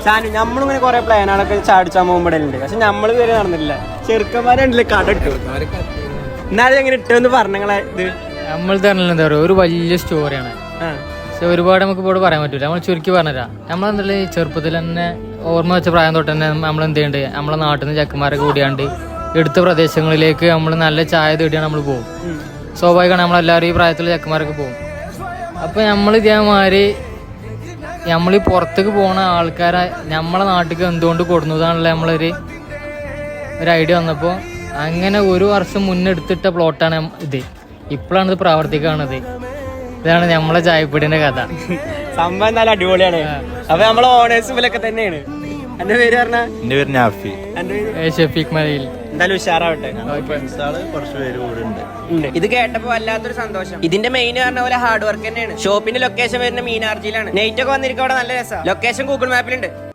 സാനു നമ്മളിങ്ങനെ കുറെ പ്ലാനുകളൊക്കെ ചാടിച്ചാൻ പോകുമ്പോഴല്ലേ, പക്ഷെ നമ്മൾ ഇതുവരെ നടന്നില്ല. ചെറുക്കന്മാരുണ്ടല്ലേ കട ഇട്ടു. എന്നാലും എങ്ങനെ ഇട്ടെന്ന് പറഞ്ഞങ്ങളെ ഇത് നമ്മൾ തന്നെ എന്താ പറയുക, ഒരു വലിയ സ്റ്റോറിയാണ്. പക്ഷെ ഒരുപാട് നമുക്ക് ഇവിടെ പറയാൻ പറ്റൂല. നമ്മൾ ചുരുക്കി പറഞ്ഞുതരാം. നമ്മളെന്തായാലും ഈ ചെറുപ്പത്തിൽ തന്നെ ഓർമ്മ വെച്ച പ്രായം തൊട്ട് തന്നെ നമ്മൾ എന്ത് ചെയ്യുന്നുണ്ട്, നമ്മളെ നാട്ടിൽ നിന്ന് ചെക്കന്മാരൊക്കെ കൂടിയാണ്ട് എടുത്ത പ്രദേശങ്ങളിലേക്ക് നമ്മൾ നല്ല ചായ തേടിയാണ് നമ്മൾ പോകും. സ്വാഭാവികമാണ്, നമ്മളെല്ലാവരും ഈ പ്രായത്തിൽ ചെക്കന്മാരൊക്കെ പോകും. അപ്പോൾ നമ്മൾ ഇതേമാതിരി നമ്മളീ പുറത്തേക്ക് പോകുന്ന ആൾക്കാരെ നമ്മളെ നാട്ടിലേക്ക് എന്തുകൊണ്ട് കൊടുന്നതാണല്ലോ നമ്മളൊരു ഐഡിയ വന്നപ്പോൾ അങ്ങനെ ഒരു വർഷം മുന്നെടുത്തിട്ട പ്ലോട്ടാണ് ഇത്. ഇപ്പോഴാണ് ഇത് പ്രാവർത്തികമാണത്. ഇതാണ് നമ്മളെ ചായപ്പൊടിന്റെ കഥ. സംഭവം എന്തായാലും അടിപൊളിയാണ്. അപ്പൊ നമ്മളെ ഓണേഴ്സ് പോലൊക്കെ തന്നെയാണ്. എന്റെ പേര് പറഞ്ഞ എന്റെ പേര് നാഫി. ഷഫീഖ് മലയിൽ. എന്തായാലും ഉഷാറാവട്ടെ. കുറച്ച് പേര് കൂടെ ഉണ്ട്. ഇത് കേട്ടപ്പോ വല്ലാത്തൊരു സന്തോഷം. ഇതിന്റെ മെയിൻ പറഞ്ഞ പോലെ ഹാർഡ് വർക്ക് തന്നെയാണ്. ഷോപ്പിന്റെ ലൊക്കേഷൻ വരുന്ന മീനാർജിയിലാണ്. നൈറ്റ് ഒക്കെ വന്നിരിക്കും. അവിടെ നല്ല രസമാണ്. Location Google മാപ്പിലുണ്ട്.